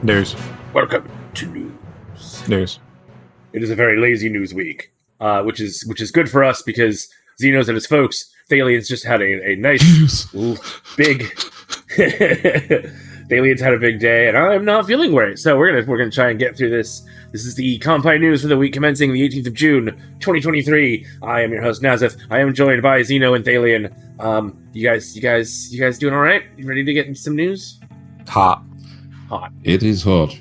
News. Welcome to news. News. It is a very lazy news week, which is good for us because Xenos and his folks, Thaylien's just had a nice big. Thaylien's had a big day, and I'm not feeling great. So we're gonna try and get through this. This is the Kanpai news for the week commencing the 18th of June, 2023. I am your host Nasuth. I am joined by Xeno and Thaylien. You guys doing all right? You ready to get into some news? Hot. It is hot.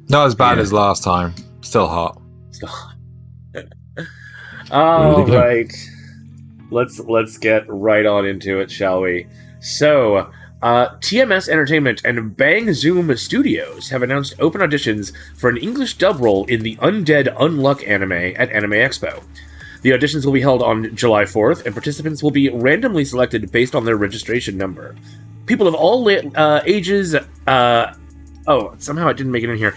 Not as bad as last time. Still hot. All right. Let's get right on into it, shall we? So, TMS Entertainment and Bang Zoom Studios have announced open auditions for an English dub role in the Undead Unluck anime at Anime Expo. The auditions will be held on July 4th, and participants will be randomly selected based on their registration number. People of all ages... somehow it didn't make it in here.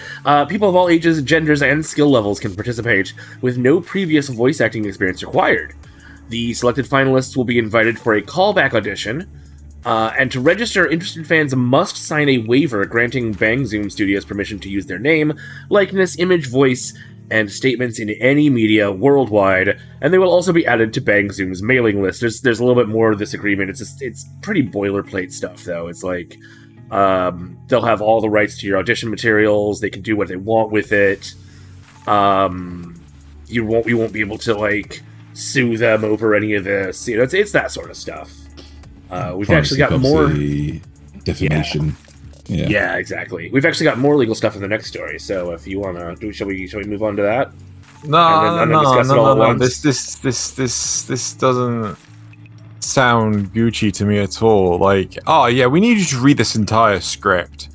People of all ages, genders, and skill levels can participate, with no previous voice acting experience required. The selected finalists will be invited for a callback audition, and to register, interested fans must sign a waiver granting Bang Zoom Studios permission to use their name, likeness, image, voice, and statements in any media worldwide, and they will also be added to Bang Zoom's mailing list. There's a little bit more of this agreement. It's pretty boilerplate stuff, though. It's like they'll have all the rights to your audition materials. They can do what they want with it. You won't be able to like sue them over any of this. You know, it's that sort of stuff. We've actually got more defamation. Yeah, exactly. We've actually got more legal stuff in the next story. So if you wanna shall we move on to that? No. This doesn't sound Gucci to me at all. Like, oh yeah, we need you to read this entire script,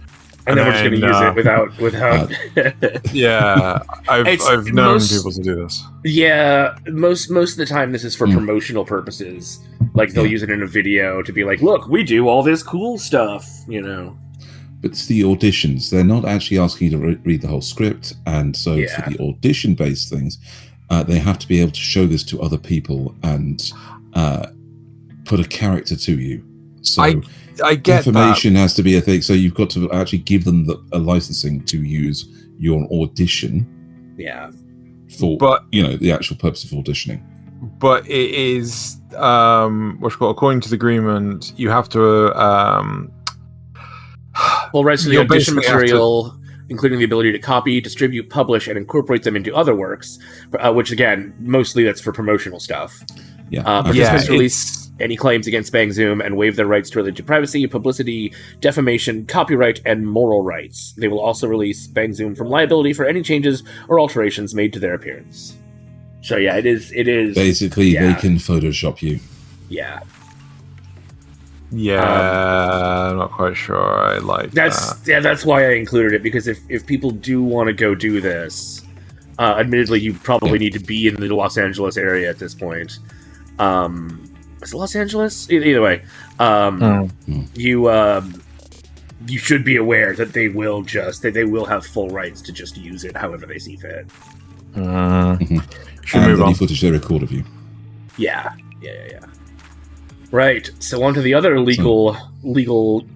and then we're just going to use it without. Yeah, I've known people to do this. Yeah, most of the time this is for promotional purposes. Like they'll use it in a video to be like, "Look, we do all this cool stuff," you know. But it's the auditions. They're not actually asking you to read the whole script, and so for the audition-based things, they have to be able to show this to other people and put a character to you. So I get information has to be a thing. So you've got to actually give them a licensing to use your audition. Yeah. For the actual purpose of auditioning. But it is according to the agreement, you have to rights to the audition material, including the ability to copy, distribute, publish, and incorporate them into other works, which again, mostly that's for promotional stuff. Yeah. Participants release any claims against Bang Zoom and waive their rights to religious privacy, publicity, defamation, copyright, and moral rights. They will also release Bang Zoom from liability for any changes or alterations made to their appearance. So yeah, it is basically they can Photoshop you. Yeah. Yeah, I'm not quite sure I like that. Yeah, that's why I included it, because if people do want to go do this, admittedly you probably need to be in the Los Angeles area at this point. Is it Los Angeles? Either way, you should be aware that they will have full rights to just use it however they see fit. Should move on. Footage they record of you. Yeah. Right. So on to the other legal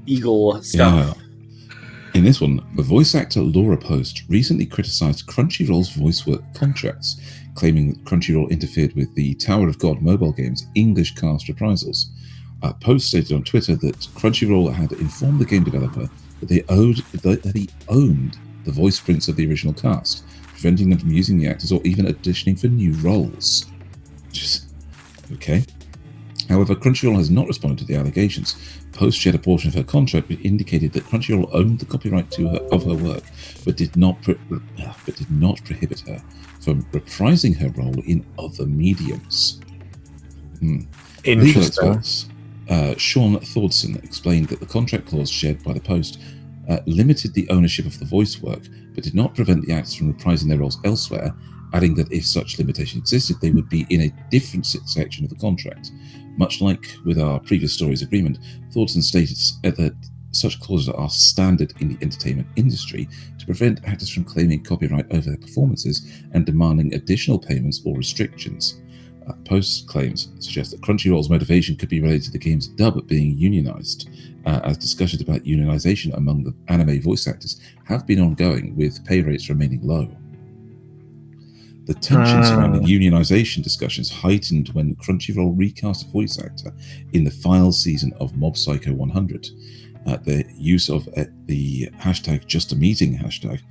eagle stuff. Yeah. In this one, the voice actor Laura Post recently criticized Crunchyroll's voice work contracts, claiming that Crunchyroll interfered with the Tower of God mobile game's English cast reprisals. Post stated on Twitter that Crunchyroll had informed the game developer that he owned the voice prints of the original cast, preventing them from using the actors or even auditioning for new roles. Just okay. However, Crunchyroll has not responded to the allegations. Post shared a portion of her contract which indicated that Crunchyroll owned the copyright of her work, but did not prohibit her from reprising her role in other mediums. Legal experts Sean Thordson explained that the contract clause shared by the Post limited the ownership of the voice work, but did not prevent the actors from reprising their roles elsewhere, adding that if such limitation existed, they would be in a different section of the contract. Much like with our previous stories agreement, Thordson stated that such clauses are standard in the entertainment industry to prevent actors from claiming copyright over their performances and demanding additional payments or restrictions. Post's claims suggest that Crunchyroll's motivation could be related to the game's dub being unionized, as discussions about unionization among the anime voice actors have been ongoing, with pay rates remaining low. The tension surrounding unionization discussions heightened when Crunchyroll recast a voice actor in the final season of Mob Psycho 100. The use of the hashtag #JustAMeeting hashtag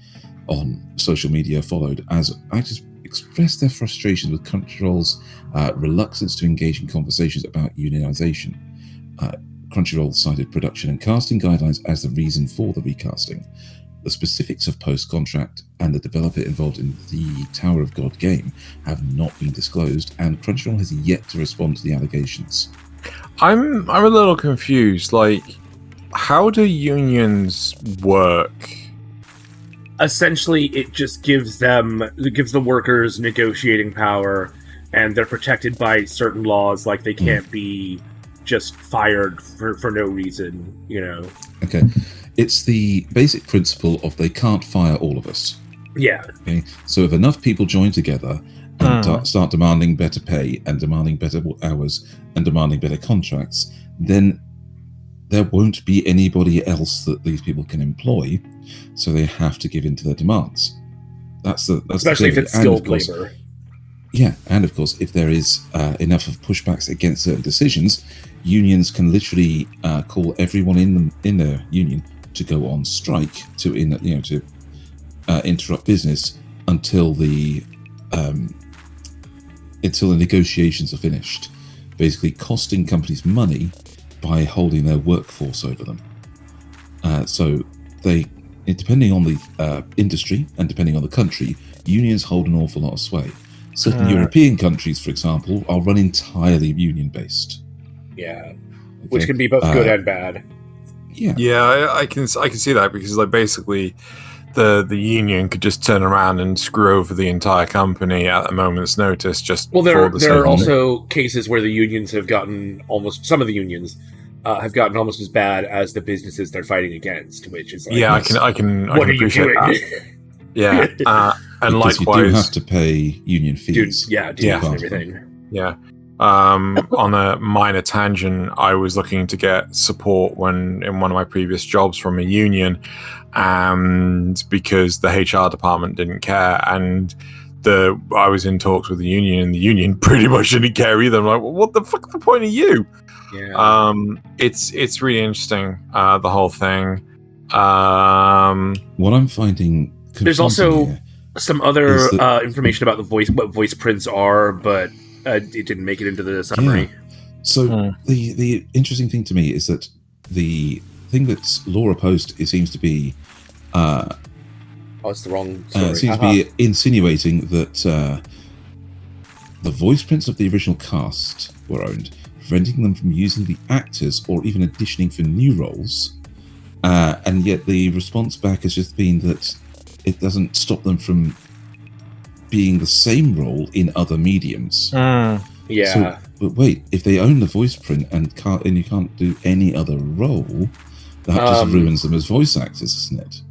on social media followed as actors expressed their frustration with Crunchyroll's reluctance to engage in conversations about unionization. Crunchyroll cited production and casting guidelines as the reason for the recasting. The specifics of post-contract and the developer involved in the Tower of God game have not been disclosed, and Crunchyroll has yet to respond to the allegations. I'm a little confused. Like, how do unions work? Essentially, it just gives the workers negotiating power, and they're protected by certain laws, like they can't be just fired for no reason, you know. Okay. It's the basic principle of they can't fire all of us. Yeah. Okay. So if enough people join together and start demanding better pay and demanding better hours and demanding better contracts, then there won't be anybody else that these people can employ, so they have to give in to their demands. That's especially if it's skilled labor. Yeah, and of course, if there is enough of pushbacks against certain decisions, unions can literally call everyone in their union to go on strike to interrupt business until the negotiations are finished, basically costing companies money by holding their workforce over them. So depending on the industry and depending on the country, unions hold an awful lot of sway. Certain European countries, for example, are run entirely union-based. Yeah, okay? Which can be both good and bad. Yeah, I can see that, because like basically the union could just turn around and screw over the entire company at a moment's notice. There are also cases where the unions have gotten some of the unions have gotten almost as bad as the businesses they're fighting against, which is like, I can what are you appreciate doing? That. Yeah, and because likewise, you do have to pay union fees. Dudes and everything. Yeah. On a minor tangent, I was looking to get support in one of my previous jobs from a union, and because the HR department didn't care, and I was in talks with the union, and the union pretty much didn't care either. I'm like, well, what the fuck is the point of you? Yeah. It's really interesting, the whole thing. What I'm finding, there's also some other information about what voice prints are, but it didn't make it into the summary. Yeah. So the interesting thing to me is that the thing that Laura Post seems to be it's the wrong story. Seems to be insinuating that the voice prints of the original cast were owned, preventing them from using the actors or even auditioning for new roles, and yet the response back has just been that it doesn't stop them from being the same role in other mediums. Yeah. So, but wait, if they own the voice print and you can't do any other role, that just ruins them as voice actors, isn't it?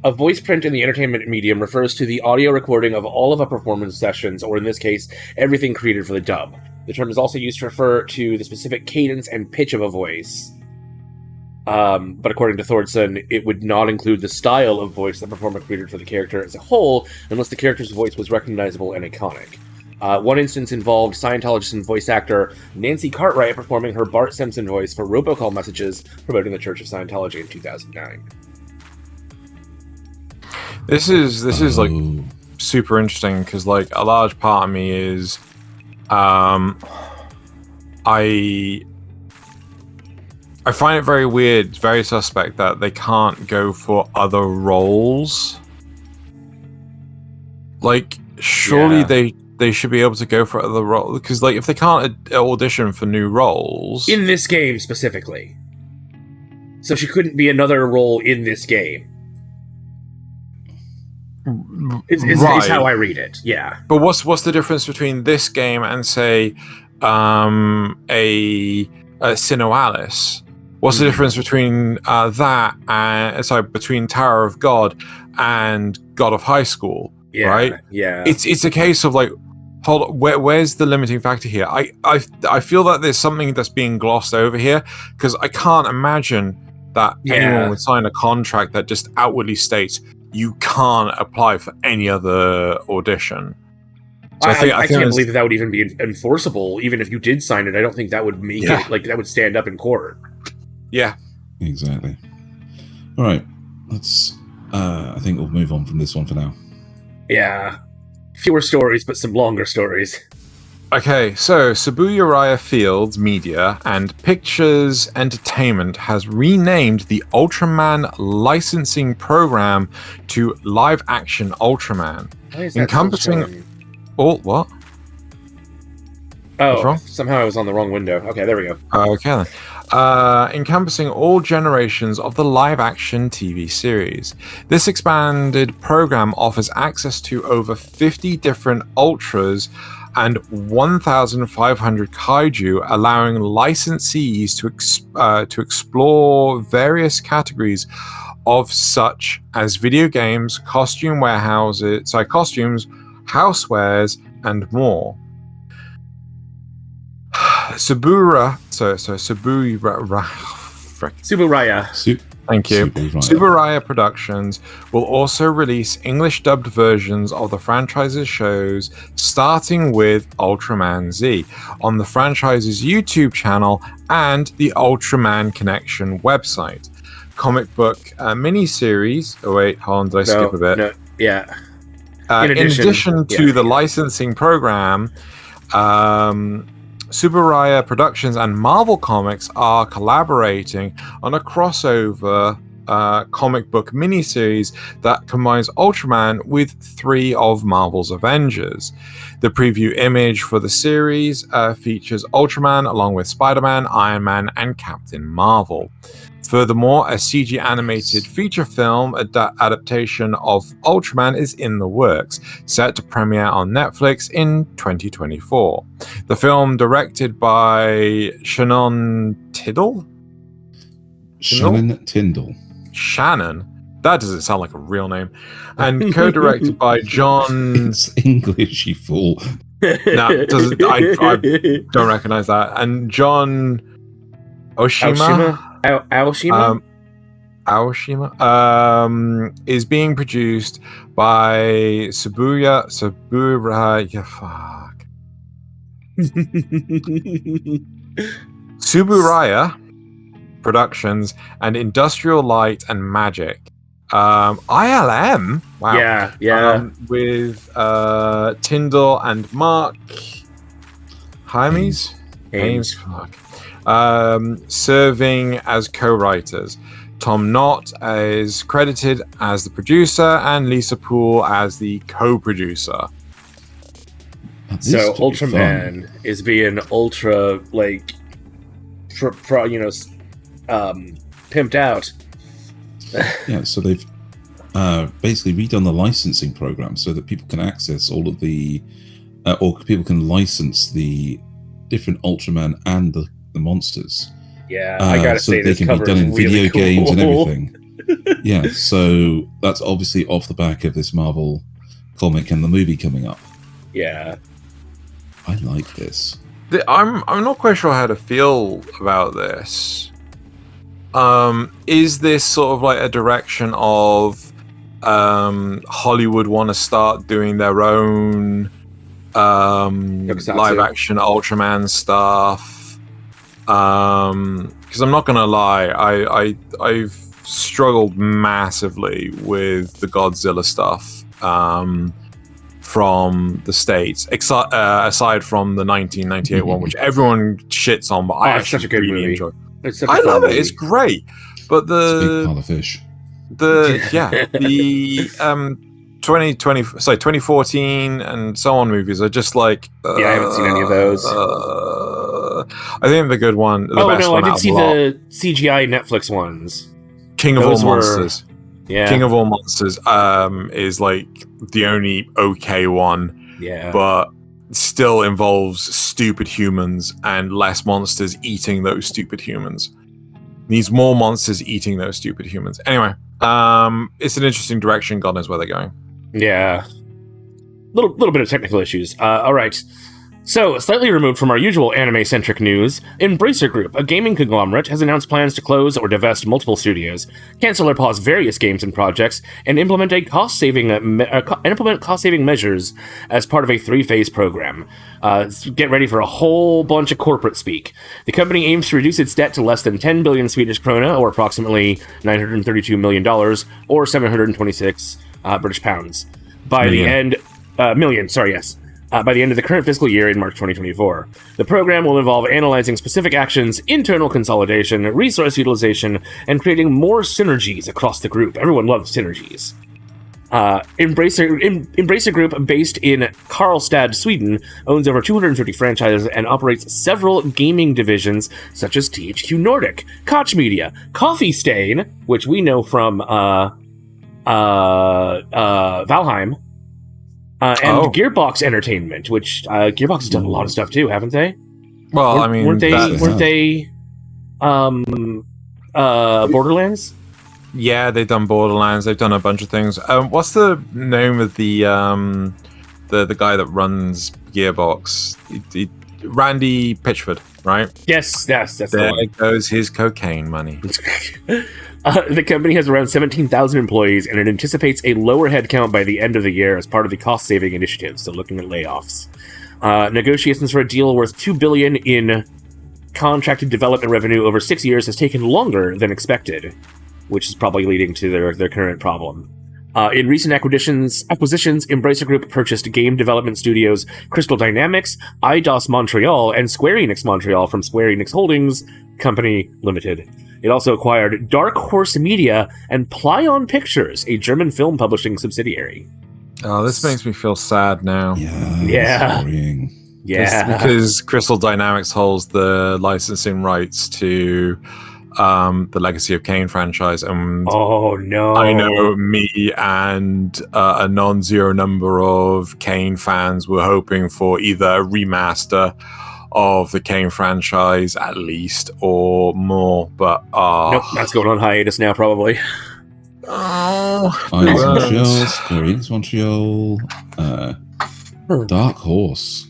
A voice print in the entertainment medium refers to the audio recording of all of a performance sessions, or in this case, everything created for the dub. The term is also used to refer to the specific cadence and pitch of a voice. But according to Thordson, it would not include the style of voice the performer created for the character as a whole, unless the character's voice was recognizable and iconic. One instance involved Scientologist and voice actor Nancy Cartwright performing her Bart Simpson voice for robocall messages promoting the Church of Scientology in 2009. This is like super interesting, because like a large part of me is I find it very weird, very suspect that they can't go for other roles. Like, surely they should be able to go for other roles, because like if they can't audition for new roles in this game specifically, so she couldn't be another role in this game. Is how I read it. Yeah. But what's the difference between this game and say a Sinnoh Alice? What's the difference between between Tower of God and God of High School? Yeah, right? Yeah. It's a case of like, Hold on, where's the limiting factor here? I feel that there's something that's being glossed over here, because I can't imagine that anyone would sign a contract that just outwardly states you can't apply for any other audition. So I can't believe that would even be enforceable. Even if you did sign it, I don't think that would make it, like, that would stand up in court. Yeah. Exactly. All right. Let's, I think we'll move on from this one for now. Yeah. Fewer stories, but some longer stories. Okay, so Shibuya Raya Fields Media and Pictures Entertainment has renamed the Ultraman licensing program to Live Action Ultraman, encompassing all what? Oh, somehow I was on the wrong window. Okay, there we go. Okay then. Encompassing all generations of the live-action TV series. This expanded program offers access to over 50 different ultras and 1,500 kaiju, allowing licensees to explore various categories of such as video games, costumes, housewares, and more. Suburaya. Thank you. Suburaya Productions will also release English dubbed versions of the franchise's shows, starting with Ultraman Z, on the franchise's YouTube channel and the Ultraman Connection website. Comic book miniseries. Oh wait, hold on, did I skip a bit? No, yeah. In addition to the licensing program, Suburaya Productions and Marvel Comics are collaborating on a crossover comic book miniseries that combines Ultraman with 3 of Marvel's Avengers. The preview image for the series features Ultraman along with Spider-Man, Iron Man, and Captain Marvel. Furthermore, a CG animated feature film adaptation of Ultraman is in the works, set to premiere on Netflix in 2024. The film, directed by Shannon Tyndall? Shannon? That doesn't sound like a real name. And co-directed by John... It's English, you fool. No, I don't recognize that. And John Aoshima? Aoshima is being produced by Suburaya Productions and Industrial Light and Magic. ILM? Wow. Yeah. With Tyndall and Mark Hayes. Fuck. Serving as co-writers. Tom Knott is credited as the producer and Lisa Poole as the co-producer. So Ultraman is being ultra, like, pimped out. Yeah, so they've basically redone the licensing program so that people can access all of the, or people can license the different Ultraman and the monsters. Yeah, I gotta say, they can be done in really video cool. games and everything. Yeah, so that's obviously off the back of this Marvel comic and the movie coming up. Yeah, I like this. I'm not quite sure how to feel about this. Is this sort of like a direction of Hollywood want to start doing their own live action Ultraman stuff? Because I'm not gonna lie, I've struggled massively with the Godzilla stuff from the States, aside from the 1998 one, which everyone shits on, but I actually such a good really movie. enjoy. I love it. It's great, but It's a big pile of fish. the 2014 and so on movies are just like I haven't seen any of those. I think the good one. I did see the CGI Netflix ones. King of All Monsters. Yeah, King of All Monsters is like the only okay one. Yeah, but still involves stupid humans and less monsters eating those stupid humans. Needs more monsters eating those stupid humans. Anyway, it's an interesting direction. God knows where they're going. Yeah. little bit of technical issues. All right. So, slightly removed from our usual anime-centric news, Embracer Group, a gaming conglomerate, has announced plans to close or divest multiple studios, cancel or pause various games and projects, and implement cost-saving measures as part of a 3-phase program. Get ready for a whole bunch of corporate speak. The company aims to reduce its debt to less than 10 billion Swedish krona, or approximately $932 million, or 726 British pounds, by the end... million, sorry, yes. By the end of the current fiscal year in March 2024. The program will involve analyzing specific actions, internal consolidation, resource utilization, and creating more synergies across the group. Everyone loves synergies. Embracer Group, based in Karlstad, Sweden, owns over 250 franchises and operates several gaming divisions such as THQ Nordic, Koch Media, Coffee Stain, which we know from Valheim, and Gearbox Entertainment, which Gearbox has done a lot of stuff too, haven't they? Well, weren't they Borderlands? Yeah, they've done Borderlands. They've done a bunch of things. What's the name of the guy that runs Gearbox? Randy Pitchford, right? Yes, that's the one. There goes his cocaine money. The company has around 17,000 employees, and it anticipates a lower headcount by the end of the year as part of the cost-saving initiative, so looking at layoffs. Negotiations for a deal worth $2 billion in contracted development revenue over 6 years has taken longer than expected, which is probably leading to their current problem. In recent acquisitions, Embracer Group purchased game development studios Crystal Dynamics, Eidos Montreal, and Square Enix Montreal from Square Enix Holdings Company Limited. It also acquired Dark Horse Media and Plyon Pictures, a German film publishing subsidiary. Oh, this makes me feel sad now. Yeah. Because Crystal Dynamics holds the licensing rights to the Legacy of Kain franchise, and oh no, I know me and a non-zero number of Kain fans were hoping for either a remaster of the Kain franchise at least, or more, but nope, that's going on hiatus now probably. Eidos Montreal, Square Enix Montreal, Dark Horse.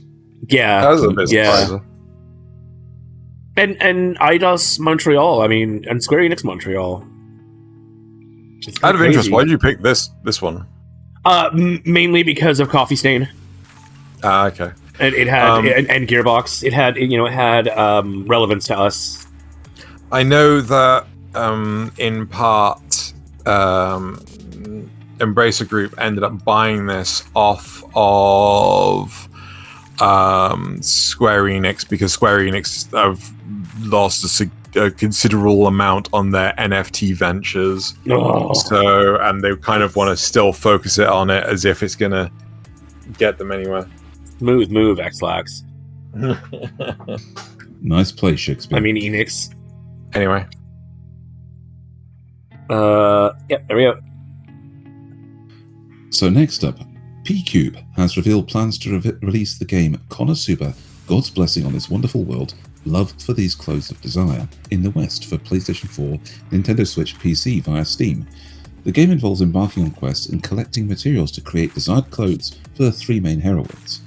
Yeah, that was a bit surprising. And Eidos Montreal, and Square Enix Montreal. Out of interest, why did you pick this one? Mainly because of Coffee Stain. Okay. And it had and Gearbox. It had relevance to us. I know that in part Embracer Group ended up buying this off of Square Enix, because Square Enix have lost a considerable amount on their NFT ventures. So, and they kind of want to still focus it on it as if it's gonna get them anywhere. Smooth move, X-Lax. Nice play, Shakespeare. Enix. Anyway. Yeah, there we go. So next up, P-Cube has revealed plans to release the game Konosuba, God's Blessing on This Wonderful World, Loved for These Clothes of Desire, in the West for PlayStation 4, Nintendo Switch, PC via Steam. The game involves embarking on quests and collecting materials to create desired clothes for the 3 main heroines.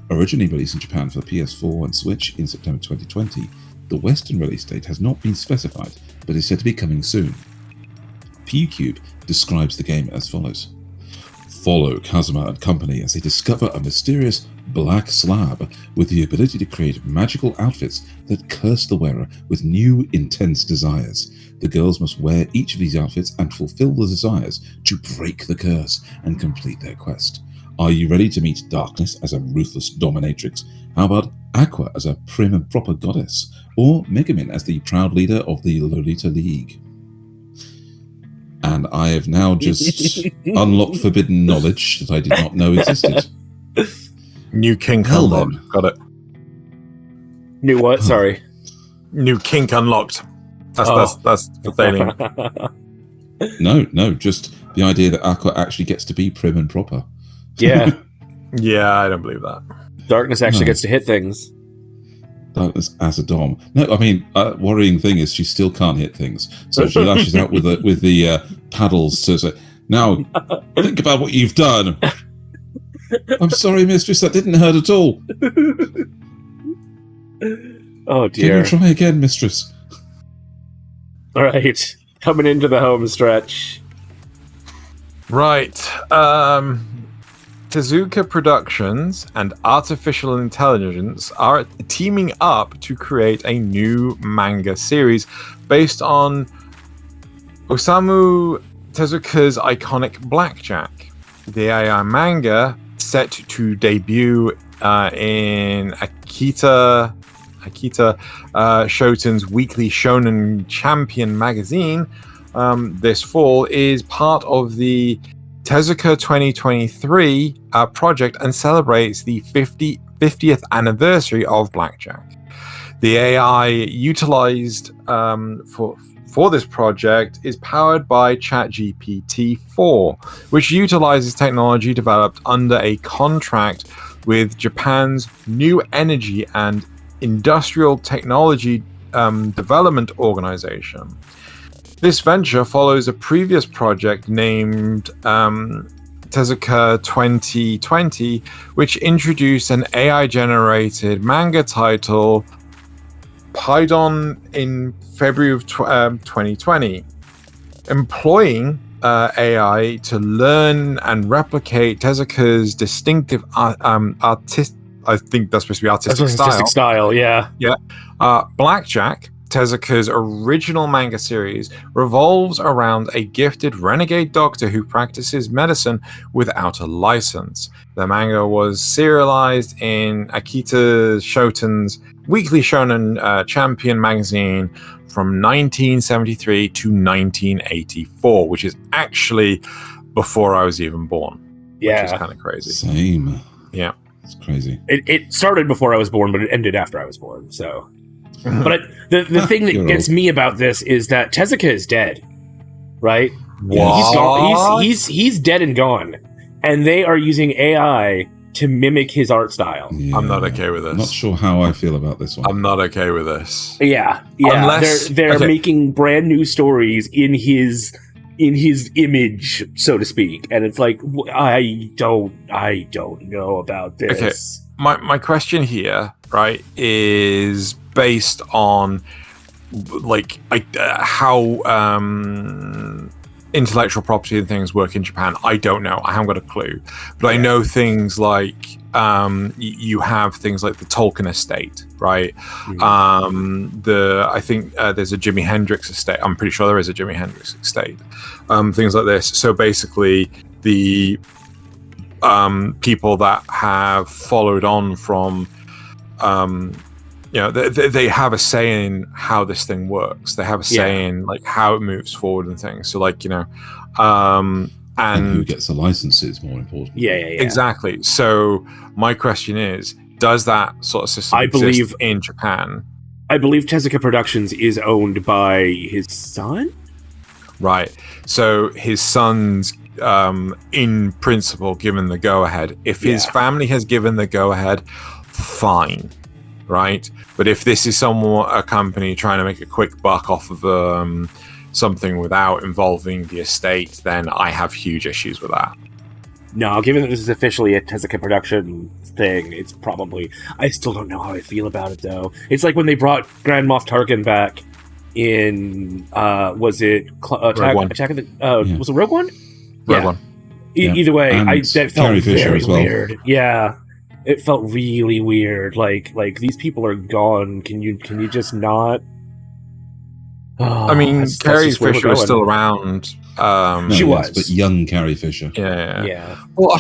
Originally released in Japan for PS4 and Switch in September 2020, the Western release date has not been specified, but is said to be coming soon. P-Cube describes the game as follows. Follow Kazuma and company as they discover a mysterious black slab with the ability to create magical outfits that curse the wearer with new, intense desires. The girls must wear each of these outfits and fulfill the desires to break the curse and complete their quest. Are you ready to meet Darkness as a ruthless dominatrix? How about Aqua as a prim and proper goddess? Or Megumin as the proud leader of the Lolita League? And I have now just unlocked forbidden knowledge that I did not know existed. New kink unlocked. Got it. New what? Sorry. New kink unlocked. That's the Thaylien. No, just the idea that Aqua actually gets to be prim and proper. Yeah. Yeah, I don't believe that. Darkness actually gets to hit things. Darkness as a dom. No, worrying thing is she still can't hit things. So she lashes out with the paddles to say, now think about what you've done. I'm sorry, mistress, that didn't hurt at all. Oh Can dear. you try again, mistress? All right, coming into the home stretch. Right. Tezuka Productions and Artificial Intelligence are teaming up to create a new manga series based on Osamu Tezuka's iconic Blackjack. The AI manga, set to debut in Akita Shoten's weekly Shonen Champion magazine this fall, is part of the Tezuka 2023 project and celebrates the 50th anniversary of Blackjack. The AI utilized for this project is powered by ChatGPT-4, which utilizes technology developed under a contract with Japan's New Energy and Industrial Technology Development Organization. This venture follows a previous project named Tezuka 2020, which introduced an AI-generated manga title, Paidon, in February of 2020, employing AI to learn and replicate Tezuka's distinctive artistic style. Yeah. Blackjack, Tezuka's original manga series, revolves around a gifted renegade doctor who practices medicine without a license. The manga was serialized in Akita Shoten's weekly Shonen Champion magazine from 1973 to 1984, which is actually before I was even born. Yeah. Which is kind of crazy. Same. Yeah. It's crazy. It started before I was born, but it ended after I was born, so... But the thing that gets me about this is that Tezuka is dead, right? What? He's dead and gone, and they are using AI to mimic his art style. Yeah. I'm not okay with this. I'm not sure how I feel about this one. I'm not okay with this. Yeah. Unless they're making brand new stories in his image, so to speak, and it's like I don't know about this. Okay. My question here, right, is based on how intellectual property and things work in Japan. I don't know. I haven't got a clue. But I know things like you have things like the Tolkien estate, right? I think there's a Jimi Hendrix estate. I'm pretty sure there is a Jimi Hendrix estate. Things like this. So basically the people that have followed on from they have a say in how this thing works. They have a say in how it moves forward and things. So and who gets the license is more important. Yeah. Exactly. So my question is, does that sort of system exist in Japan? I believe Tezuka Productions is owned by his son? Right. So his son's in principle given the go-ahead. If his family has given the go-ahead, fine. Right? But if this is a company trying to make a quick buck off of something without involving the estate, then I have huge issues with that. No, given that this is officially a Tezuka production thing, it's probably... I still don't know how I feel about it, though. It's like when they brought Grand Moff Tarkin back in... was it... Rogue One. Attack of the... Was it Rogue One? Rogue One. Either way, that felt very well. weird. Yeah. It felt really weird. Like these people are gone. Can you just not? Oh, I mean, Carrie Fisher was still around. She was, but young Carrie Fisher. Yeah. Well,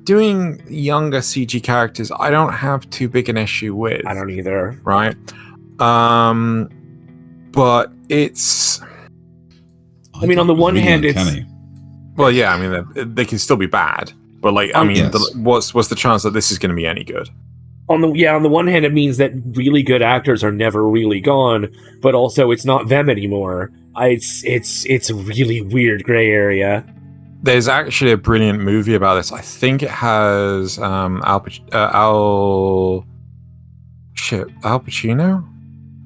doing younger CG characters, I don't have too big an issue with. I don't either. Right. But it's. I mean, on the one hand, it's. Well, yeah. I mean, they can still be bad. But what's the chance that this is going to be any good? On the one hand, it means that really good actors are never really gone, but also it's not them anymore. It's a really weird gray area. There's actually a brilliant movie about this. I think it has Al Pacino.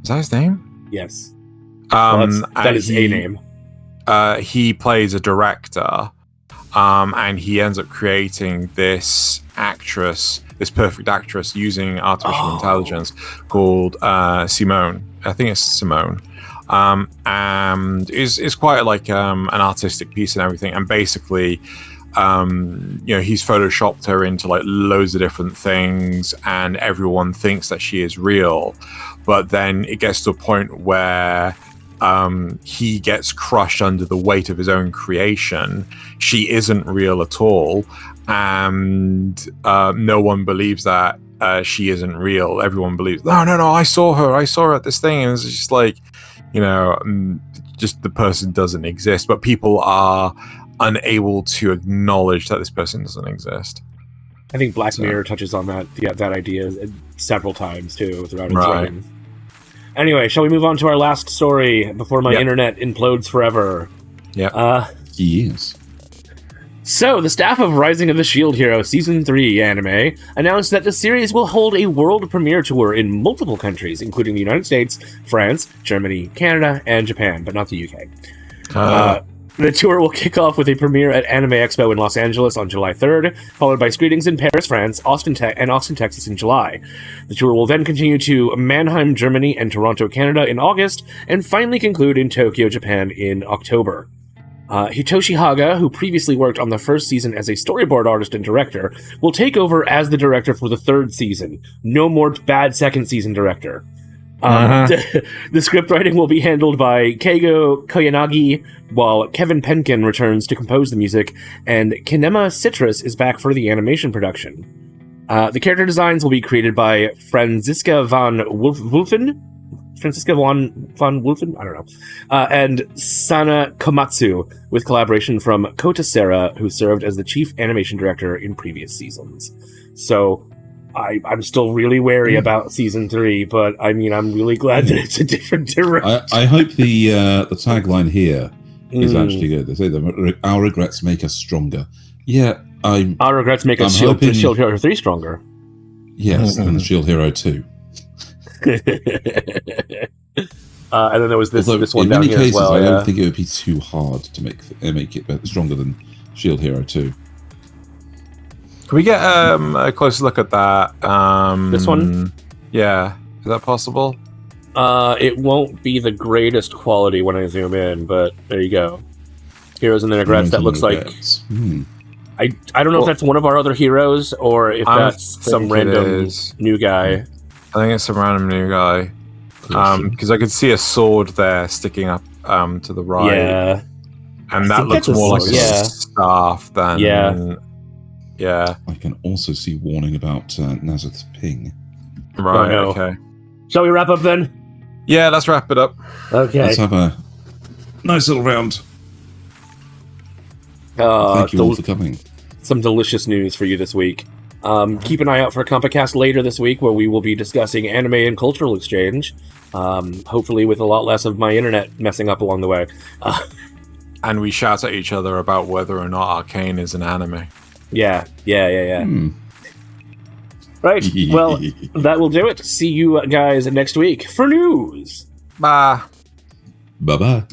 Is that his name? Yes. That is a name. He plays a director. and he ends up creating this perfect actress using artificial intelligence called Simone. I think it's Simone. And is quite like an artistic piece and everything. And basically, he's photoshopped her into like loads of different things, and everyone thinks that she is real. But then it gets to a point where he gets crushed under the weight of his own creation. She isn't real at all, and no one believes that she isn't real. Everyone believes, no, I saw her at this thing, and it's just like, just the person doesn't exist. But people are unable to acknowledge that this person doesn't exist. I think Black Mirror touches on that idea several times too throughout its run. Anyway, shall we move on to our last story before my internet implodes forever? Yeah. Yes. So, the staff of Rising of the Shield Hero Season 3 anime announced that the series will hold a world premiere tour in multiple countries, including the United States, France, Germany, Canada, and Japan, but not the UK. The tour will kick off with a premiere at Anime Expo in Los Angeles on July 3rd, followed by screenings in Paris, France, Austin, Texas in July. The tour will then continue to Mannheim, Germany, and Toronto, Canada in August, and finally conclude in Tokyo, Japan in October. Hitoshi Haga, who previously worked on the first season as a storyboard artist and director, will take over as the director for the third season. No more bad second season director. The script writing will be handled by Keigo Koyanagi, while Kevin Penkin returns to compose the music, and Kinema Citrus is back for the animation production. The character designs will be created by Franziska van Wulfen? I don't know. And Sana Komatsu, with collaboration from Kota Sera, who served as the chief animation director in previous seasons. So I'm still really wary about season 3, but I mean, I'm really glad that it's a different director. I hope the tagline here is actually good. They say our regrets make us stronger. Yeah, our regrets make us Shield Hero 3 stronger. Yes, than Shield Hero 2. And then there was this one down here as well. I don't think it would be too hard to make it stronger than Shield Hero 2. Can we get a closer look at that? This one? Yeah. Is that possible? It won't be the greatest quality when I zoom in, but there you go. Heroes and their regrets. That looks like... I don't know if that's one of our other heroes, or if that's some random new guy. I think it's some random new guy. Because I could see a sword there sticking up to the right. Yeah. And that looks more like a staff than... Yeah. I can also see warning about Nasuth's ping. Right, okay. Shall we wrap up then? Yeah, let's wrap it up. Okay. Let's have a nice little round. Thank you all for coming. Some delicious news for you this week. Keep an eye out for Kanpai Cast later this week, where we will be discussing anime and cultural exchange. Hopefully with a lot less of my internet messing up along the way. And we shout at each other about whether or not Arcane is an anime. Yeah. Right, well, that will do it. See you guys next week for news. Bye. Bye-bye.